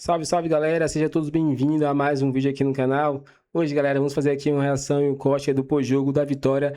Salve, salve galera, sejam todos bem-vindos a mais um vídeo aqui no canal. Hoje, galera, vamos fazer aqui uma reação e um corte do pós-jogo da vitória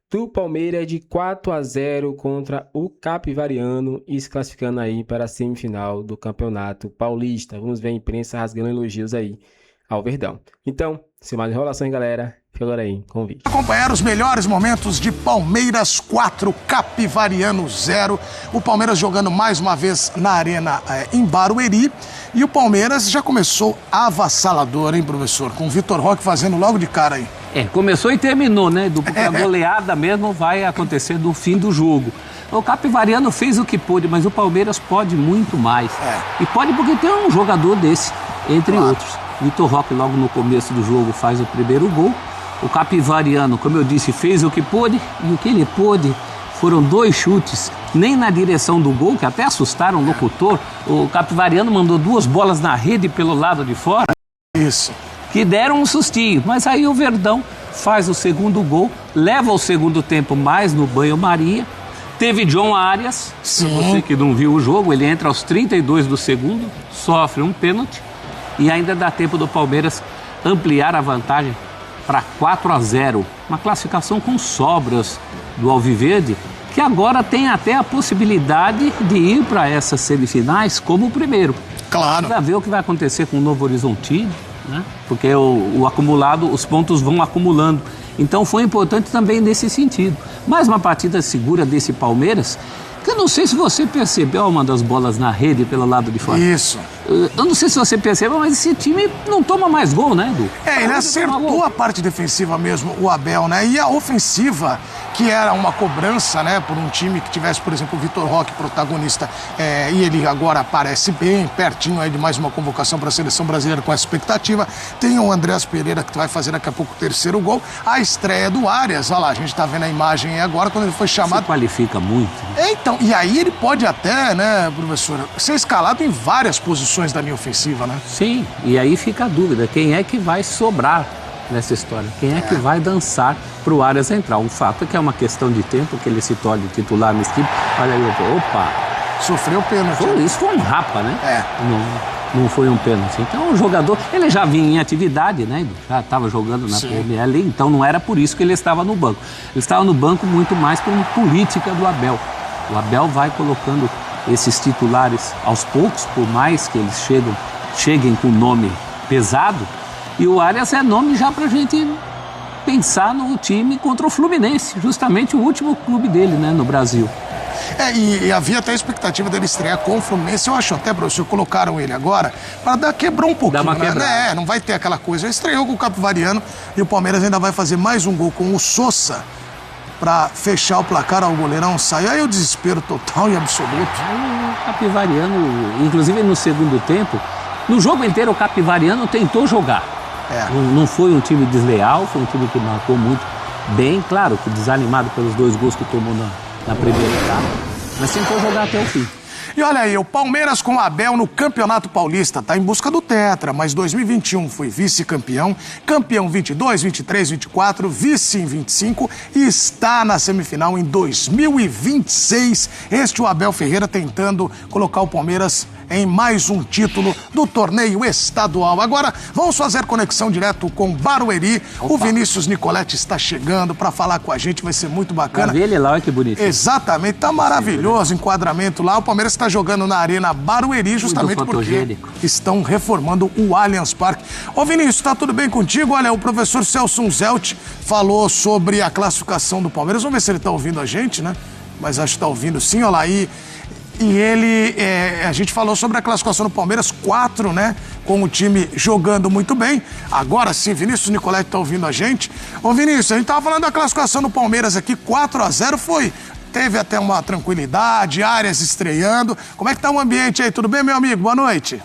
do Palmeiras de 4-0 contra o Capivariano e se classificando aí para a semifinal do Campeonato Paulista. Vamos ver a imprensa rasgando elogios aí ao Verdão. Então, sem mais enrolações, galera, fica agora aí com o vídeo. Acompanhar os melhores momentos de Palmeiras 4, Capivariano 0. O Palmeiras jogando mais uma vez na arena em Barueri. E o Palmeiras já começou avassalador, hein, professor? Com o Vitor Roque fazendo logo de cara aí. Começou e terminou, né? Porque a goleada mesmo vai acontecer no fim do jogo. O Capivariano fez o que pôde, mas o Palmeiras pode muito mais. E pode porque tem um jogador desse, entre outros. Vitor Roque logo no começo do jogo faz o primeiro gol. O Capivariano, como eu disse, fez o que pôde. E o que ele pôde foram 2 chutes, nem na direção do gol, que até assustaram o locutor. O Capivariano mandou 2 bolas na rede pelo lado de fora. Isso. Que deram um sustinho. Mas aí o Verdão faz o segundo gol, leva o segundo tempo mais no banho-maria. Teve John Arias, você que não viu o jogo, ele entra aos 32 do segundo, sofre um pênalti. E ainda dá tempo do Palmeiras ampliar a vantagem para 4-0. Uma classificação com sobras do Alviverde, que agora tem até a possibilidade de ir para essas semifinais como o primeiro. Claro. Vai ver o que vai acontecer com o Novo Horizontino, né? Porque o acumulado, os pontos vão acumulando. Então foi importante também nesse sentido. Mais uma partida segura desse Palmeiras, que eu não sei se você percebeu uma das bolas na rede pelo lado de fora. Isso. Eu não sei se você percebeu, mas esse time não toma mais gol, né, Edu? Ele acertou a parte defensiva mesmo, o Abel, né? E a ofensiva, que era uma cobrança, né, por um time que tivesse, por exemplo, o Vitor Roque protagonista, e ele agora aparece bem, pertinho aí de mais uma convocação para a Seleção Brasileira com essa expectativa. Tem o Andreas Pereira, que vai fazer daqui a pouco o terceiro gol. A estreia do Arias, olha lá, a gente tá vendo a imagem aí agora, quando ele foi chamado. Se qualifica muito. Então, e aí ele pode até, né, professor, ser escalado em várias posições da linha ofensiva, né? Sim, e aí fica a dúvida, quem é que vai sobrar nessa história? Quem é que vai dançar para o Arias entrar? O fato é que é uma questão de tempo que ele se torne titular nesse time. Olha aí, opa! Sofreu pênalti. Isso foi um rapa, né? Não foi um pênalti. Então o jogador, ele já vinha em atividade, né? Já estava jogando na PML, então não era por isso que ele estava no banco. Ele estava no banco muito mais por política do Abel. O Abel vai colocando esses titulares aos poucos, por mais que eles cheguem com nome pesado. E o Arias é nome já pra gente pensar no time contra o Fluminense, justamente o último clube dele, né, no Brasil. E havia até a expectativa dele estrear com o Fluminense. Eu acho até, professor, colocaram ele agora para quebrar um pouquinho. Dá uma quebrada. Não vai ter aquela coisa. Ele estreou com o Capivariano e o Palmeiras ainda vai fazer mais um gol com o Sousa para fechar o placar. Ao goleirão saiu. Aí o desespero total e absoluto. O Capivariano, inclusive no segundo tempo, no jogo inteiro o Capivariano tentou jogar. Não foi um time desleal, foi um time que marcou muito bem, claro, que desanimado pelos 2 gols que tomou na primeira etapa, mas tentou jogar até o fim. E olha aí, o Palmeiras com o Abel no Campeonato Paulista tá em busca do Tetra, mas 2021 foi vice-campeão, campeão 22, 23, 24, vice em 25 e está na semifinal em 2026. Este o Abel Ferreira tentando colocar o Palmeiras em mais um título do torneio estadual. Agora, vamos fazer conexão direto com Barueri. Opa. O Vinícius Nicoletti está chegando para falar com a gente, vai ser muito bacana. Pra ver ele lá, olha que bonito. Exatamente, tá maravilhoso o enquadramento lá. O Palmeiras está jogando na Arena Barueri, justamente porque estão reformando o Allianz Parque. Ô Vinícius, tá tudo bem contigo? Olha, o professor Celso Zelt falou sobre a classificação do Palmeiras. Vamos ver se ele tá ouvindo a gente, né? Mas acho que tá ouvindo sim, olha lá aí. E ele, a gente falou sobre a classificação do Palmeiras, 4, né? Com o time jogando muito bem. Agora sim, Vinícius Nicoletti tá ouvindo a gente. Ô Vinícius, a gente tava falando da classificação do Palmeiras aqui, 4-0, teve até uma tranquilidade, Arias estreando. Como é que tá o ambiente aí? Tudo bem, meu amigo? Boa noite.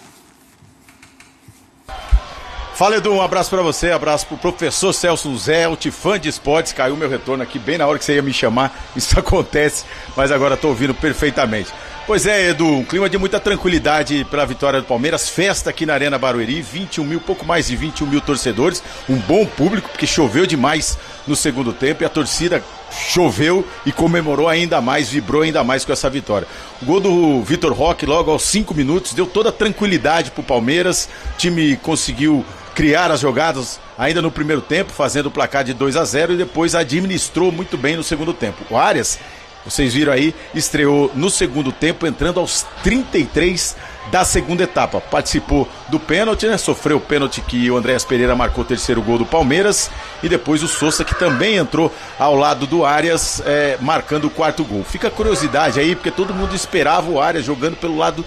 Fala, Edu, um abraço pra você, abraço pro professor Celso Zelt, fã de esportes. Caiu meu retorno aqui bem na hora que você ia me chamar, isso acontece, mas agora tô ouvindo perfeitamente. Pois é, Edu, um clima de muita tranquilidade pela vitória do Palmeiras, festa aqui na Arena Barueri, 21 mil, pouco mais de 21 mil torcedores, um bom público, porque choveu demais no segundo tempo e a torcida choveu e comemorou ainda mais, vibrou ainda mais com essa vitória. O gol do Vitor Roque logo aos 5 minutos deu toda a tranquilidade para o Palmeiras. O time conseguiu criar as jogadas ainda no primeiro tempo, fazendo o placar de 2-0 e depois administrou muito bem no segundo tempo. O Arias, vocês viram aí, estreou no segundo tempo, entrando aos 33 da segunda etapa. Participou do pênalti, né? Sofreu o pênalti que o Andréas Pereira marcou o terceiro gol do Palmeiras. E depois o Sousa, que também entrou ao lado do Arias, marcando o quarto gol. Fica a curiosidade aí, porque todo mundo esperava o Arias jogando pelo lado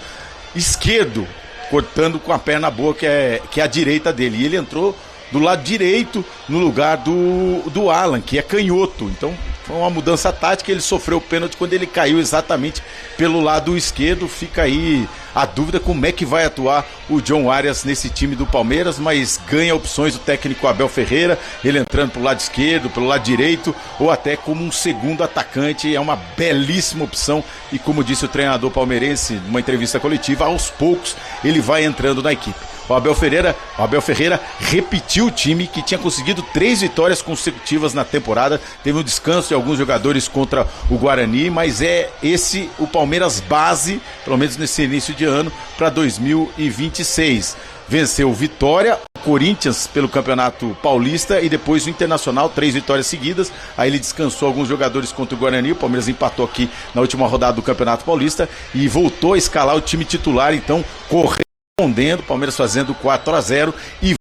esquerdo, cortando com a perna boa, que é a direita dele. E ele entrou do lado direito, no lugar do Alan, que é canhoto. Então foi uma mudança tática, ele sofreu o pênalti quando ele caiu exatamente pelo lado esquerdo. Fica aí a dúvida como é que vai atuar o John Arias nesse time do Palmeiras, mas ganha opções o técnico Abel Ferreira, ele entrando pelo lado esquerdo, pelo lado direito, ou até como um segundo atacante. É uma belíssima opção e, como disse o treinador palmeirense numa entrevista coletiva, aos poucos ele vai entrando na equipe. O Abel Ferreira repetiu o time que tinha conseguido 3 vitórias consecutivas na temporada. Teve um descanso de alguns jogadores contra o Guarani, mas é esse o Palmeiras base, pelo menos nesse início de ano, para 2026. Venceu o Vitória, o Corinthians pelo Campeonato Paulista e depois o Internacional, 3 vitórias seguidas. Aí ele descansou alguns jogadores contra o Guarani. O Palmeiras empatou aqui na última rodada do Campeonato Paulista e voltou a escalar o time titular, então correspondendo, Palmeiras fazendo 4-0 e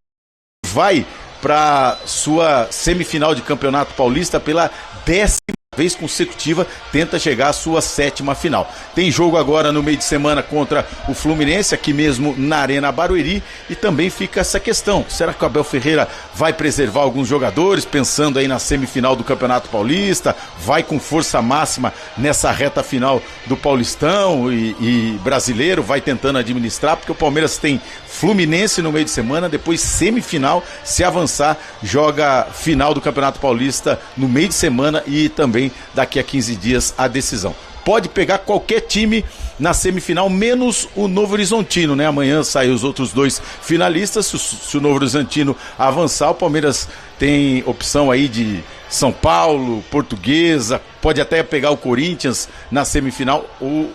vai para sua semifinal de Campeonato Paulista pela 10ª vez consecutiva, tenta chegar à sua 7ª final. Tem jogo agora no meio de semana contra o Fluminense, aqui mesmo na Arena Barueri, e também fica essa questão: será que o Abel Ferreira vai preservar alguns jogadores, pensando aí na semifinal do Campeonato Paulista, vai com força máxima nessa reta final do Paulistão e brasileiro, vai tentando administrar, porque o Palmeiras tem Fluminense no meio de semana, depois semifinal, se avançar, joga final do Campeonato Paulista no meio de semana e também daqui a 15 dias a decisão. Pode pegar qualquer time na semifinal, menos o Novo Horizontino, né? Amanhã saem os outros 2 finalistas. Se o Novo Horizontino avançar, o Palmeiras tem opção aí de São Paulo, Portuguesa, pode até pegar o Corinthians na semifinal, ou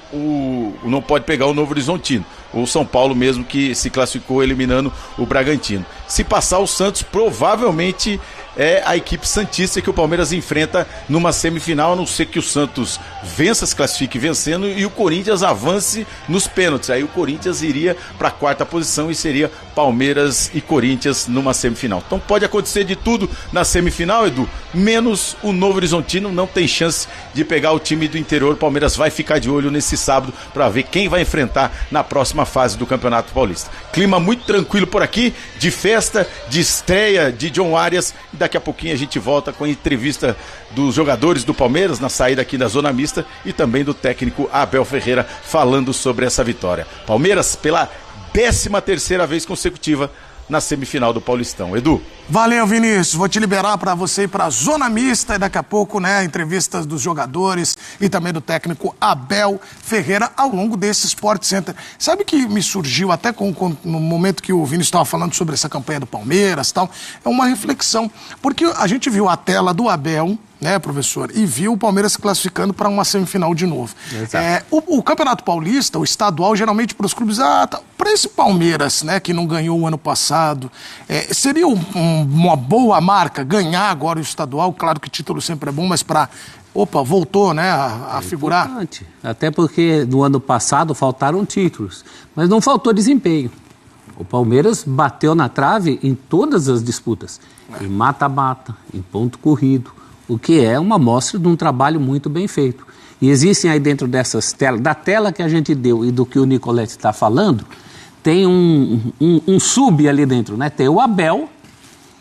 não pode pegar o Novo Horizontino, ou São Paulo mesmo, que se classificou eliminando o Bragantino. Se passar o Santos, provavelmente é a equipe santista que o Palmeiras enfrenta numa semifinal, a não ser que o Santos vença, se classifique vencendo, e o Corinthians avance nos pênaltis. Aí o Corinthians iria para a 4ª posição e seria Palmeiras e Corinthians numa semifinal. Então pode acontecer de tudo na semifinal, Edu, menos o Novo Horizontino. Não tem chance de pegar o time do interior. O Palmeiras vai ficar de olho nesse sábado para ver quem vai enfrentar na próxima fase do Campeonato Paulista. Clima muito tranquilo por aqui, de festa, de estreia de John Arias, e daqui a pouquinho a gente volta com a entrevista dos jogadores do Palmeiras na saída aqui da Zona Mista e também do técnico Abel Ferreira falando sobre essa vitória. Palmeiras pela 13ª vez consecutiva na semifinal do Paulistão. Edu. Valeu, Vinícius. Vou te liberar para você ir para a Zona Mista e daqui a pouco, né, entrevistas dos jogadores e também do técnico Abel Ferreira ao longo desse Sport Center. Sabe que me surgiu até no momento que o Vinícius estava falando sobre essa campanha do Palmeiras e tal, é uma reflexão, porque a gente viu a tela do Abel, né, professor, e viu o Palmeiras se classificando para uma semifinal de novo. O Campeonato Paulista, o estadual, geralmente para os clubes, para esse Palmeiras, né, que não ganhou o ano passado, seria uma boa marca ganhar agora o estadual? Claro que o título sempre é bom, mas voltou, né, a figurar. Importante. Até porque no ano passado faltaram títulos, mas não faltou desempenho. O Palmeiras bateu na trave em todas as disputas, em mata-mata, em ponto corrido, o que é uma amostra de um trabalho muito bem feito. E existem aí dentro dessas telas, da tela que a gente deu e do que o Nicolete está falando, tem um sub ali dentro, né? Tem o Abel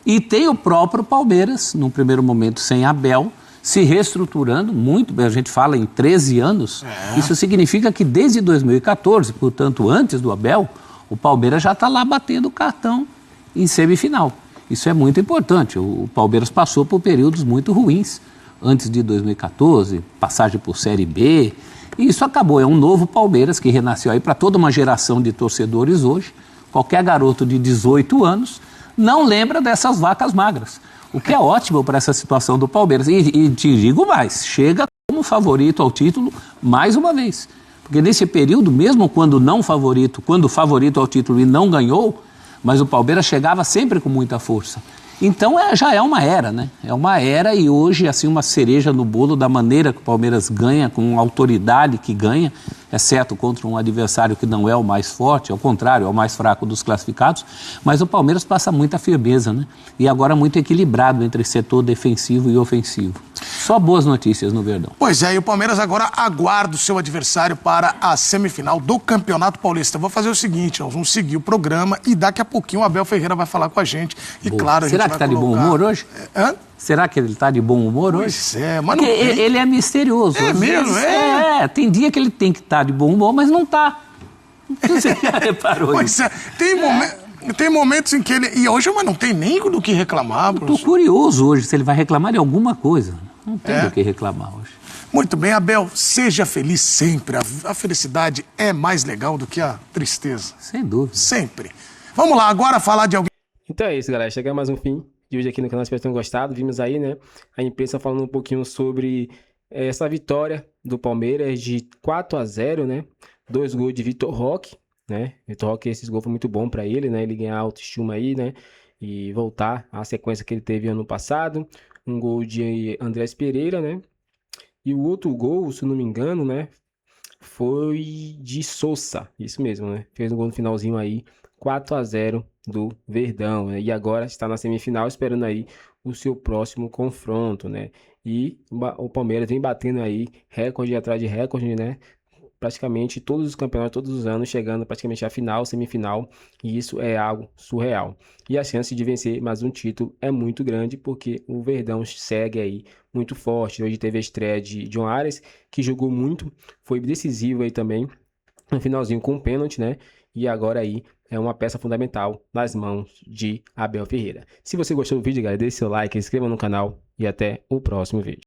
e tem o próprio Palmeiras, num primeiro momento sem Abel, se reestruturando muito bem. A gente fala em 13 anos, Isso significa que desde 2014, portanto antes do Abel, o Palmeiras já está lá batendo cartão em semifinal. Isso é muito importante. O Palmeiras passou por períodos muito ruins antes de 2014, passagem por Série B, e isso acabou. É um novo Palmeiras que renasceu aí para toda uma geração de torcedores hoje. Qualquer garoto de 18 anos não lembra dessas vacas magras. O que é ótimo para essa situação do Palmeiras. E te digo mais, chega como favorito ao título mais uma vez. Porque nesse período, mesmo quando favorito ao título e não ganhou, mas o Palmeiras chegava sempre com muita força. Então já é uma era, né? É uma era e hoje, assim, uma cereja no bolo da maneira que o Palmeiras ganha, com a autoridade que ganha, exceto contra um adversário que não é o mais forte, ao contrário, é o mais fraco dos classificados, mas o Palmeiras passa muita firmeza, né? E agora muito equilibrado entre setor defensivo e ofensivo. Só boas notícias no Verdão. Pois é, e o Palmeiras agora aguarda o seu adversário para a semifinal do Campeonato Paulista. Vou fazer o seguinte, nós vamos seguir o programa e daqui a pouquinho o Abel Ferreira vai falar com a gente. E Boa. claro, a gente Será que está de bom humor hoje? Hã? Será que ele está de bom humor hoje? Pois é, mas não tem. Ele é misterioso. É mesmo, é? Tem dia que ele tem que estar de bom humor, mas não está. Você já reparou Pois isso? é, tem momentos em que ele... E hoje, mas não tem nem do que reclamar, Estou professor. curioso hoje se ele vai reclamar de alguma coisa. Não tem do que reclamar hoje. Muito bem, Abel, seja feliz sempre. A felicidade é mais legal do que a tristeza. Sem dúvida. Sempre. Vamos lá, agora falar de alguém... Então é isso, galera. Chegamos mais um fim de hoje aqui no canal. Espero que tenham gostado. Vimos aí, né, a imprensa falando um pouquinho sobre essa vitória do Palmeiras de 4-0, né? 2 gols de Vitor Roque, né? Vitor Roque, esses gols foi muito bom para ele, né? Ele ganhar autoestima aí, né? E voltar à sequência que ele teve ano passado. Um gol de Andrés Pereira, né? E o outro gol, se não me engano, né? Foi de Sousa. Isso mesmo, né? Fez um gol no finalzinho aí. 4-0 do Verdão, né? E agora está na semifinal esperando aí o seu próximo confronto, né? E o Palmeiras vem batendo aí recorde atrás de recorde, né? Praticamente todos os campeonatos, todos os anos, chegando praticamente à final, semifinal, e isso é algo surreal. E a chance de vencer mais um título é muito grande, porque o Verdão segue aí muito forte. Hoje teve a estreia de John Arias, que jogou muito, foi decisivo aí também, no finalzinho com um pênalti, né? E agora aí é uma peça fundamental nas mãos de Abel Ferreira. Se você gostou do vídeo, galera, deixe seu like, se inscreva no canal e até o próximo vídeo.